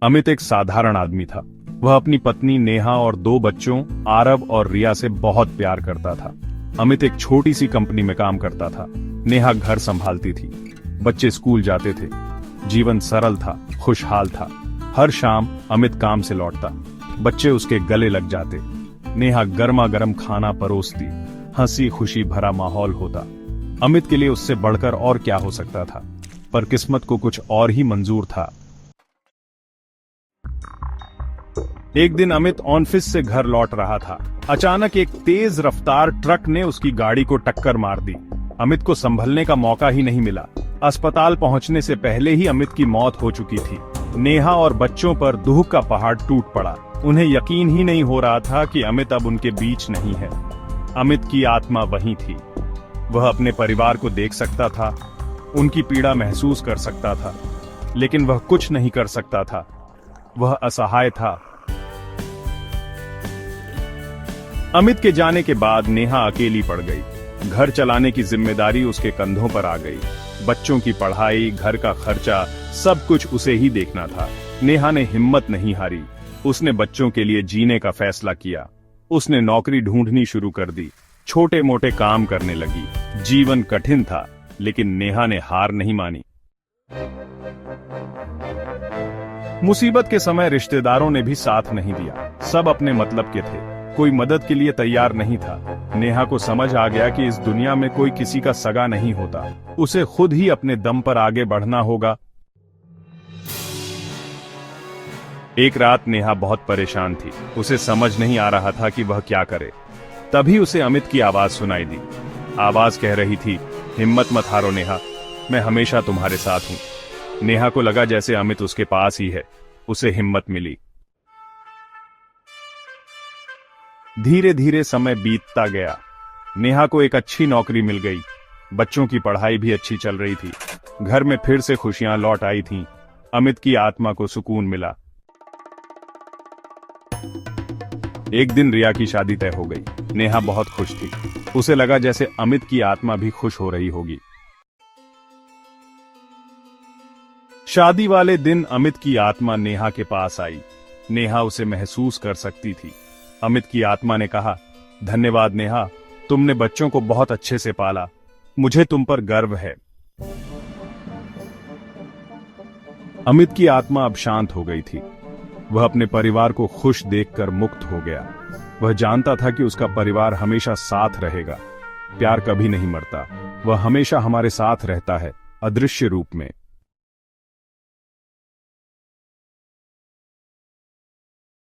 अमित एक साधारण आदमी था। वह अपनी पत्नी नेहा और 2 बच्चों आरव और रिया से बहुत प्यार करता था। अमित एक छोटी सी कंपनी में काम करता था। नेहा घर संभालती थी। बच्चे स्कूल जाते थे। जीवन सरल था, खुशहाल था। हर शाम अमित काम से लौटता, बच्चे उसके गले लग जाते। नेहा गर्मा गर्म खाना परोसती, हंसी खुशी भरा माहौल होता। अमित के लिए उससे बढ़कर और क्या हो सकता था, पर किस्मत को कुछ और ही मंजूर था। एक दिन अमित ऑफिस से घर लौट रहा था। अचानक एक तेज रफ्तार ट्रक ने उसकी गाड़ी को टक्कर मार दी। अमित को संभलने का मौका ही नहीं मिला। अस्पताल पहुंचने से पहले ही अमित की मौत हो चुकी थी। नेहा और बच्चों पर दुख का पहाड़ टूट पड़ा। उन्हें यकीन ही नहीं हो रहा था कि अमित अब उनके बीच नहीं है। अमित की आत्मा वहीं थी। वह अपने परिवार को देख सकता था, उनकी पीड़ा महसूस कर सकता था, लेकिन वह कुछ नहीं कर सकता था। वह असहाय था। अमित के जाने के बाद नेहा अकेली पड़ गई। घर चलाने की जिम्मेदारी उसके कंधों पर आ गई। बच्चों की पढ़ाई, घर का खर्चा, सब कुछ उसे ही देखना था। नेहा ने हिम्मत नहीं हारी। उसने बच्चों के लिए जीने का फैसला किया। उसने नौकरी ढूंढनी शुरू कर दी, छोटे मोटे काम करने लगी। जीवन कठिन था, लेकिन नेहा ने हार नहीं मानी। मुसीबत के समय रिश्तेदारों ने भी साथ नहीं दिया। सब अपने मतलब के थे, कोई मदद के लिए तैयार नहीं था। नेहा को समझ आ गया कि इस दुनिया में कोई किसी का सगा नहीं होता। उसे खुद ही अपने दम पर आगे बढ़ना होगा। एक रात नेहा बहुत परेशान थी। उसे समझ नहीं आ रहा था कि वह क्या करे। तभी उसे अमित की आवाज सुनाई दी। आवाज कह रही थी, हिम्मत मत हारो नेहा, मैं हमेशा तुम्हारे साथ हूं। नेहा को लगा जैसे अमित उसके पास ही है। उसे हिम्मत मिली। धीरे धीरे समय बीतता गया। नेहा को एक अच्छी नौकरी मिल गई। बच्चों की पढ़ाई भी अच्छी चल रही थी। घर में फिर से खुशियां लौट आई थीं। अमित की आत्मा को सुकून मिला। एक दिन रिया की शादी तय हो गई। नेहा बहुत खुश थी। उसे लगा जैसे अमित की आत्मा भी खुश हो रही होगी। शादी वाले दिन अमित की आत्मा नेहा के पास आई। नेहा उसे महसूस कर सकती थी। अमित की आत्मा ने कहा, धन्यवाद नेहा, तुमने बच्चों को बहुत अच्छे से पाला। मुझे तुम पर गर्व है। अमित की आत्मा अब शांत हो गई थी। वह अपने परिवार को खुश देखकर मुक्त हो गया। वह जानता था कि उसका परिवार हमेशा साथ रहेगा। प्यार कभी नहीं मरता, वह हमेशा हमारे साथ रहता है, अदृश्य रूप में।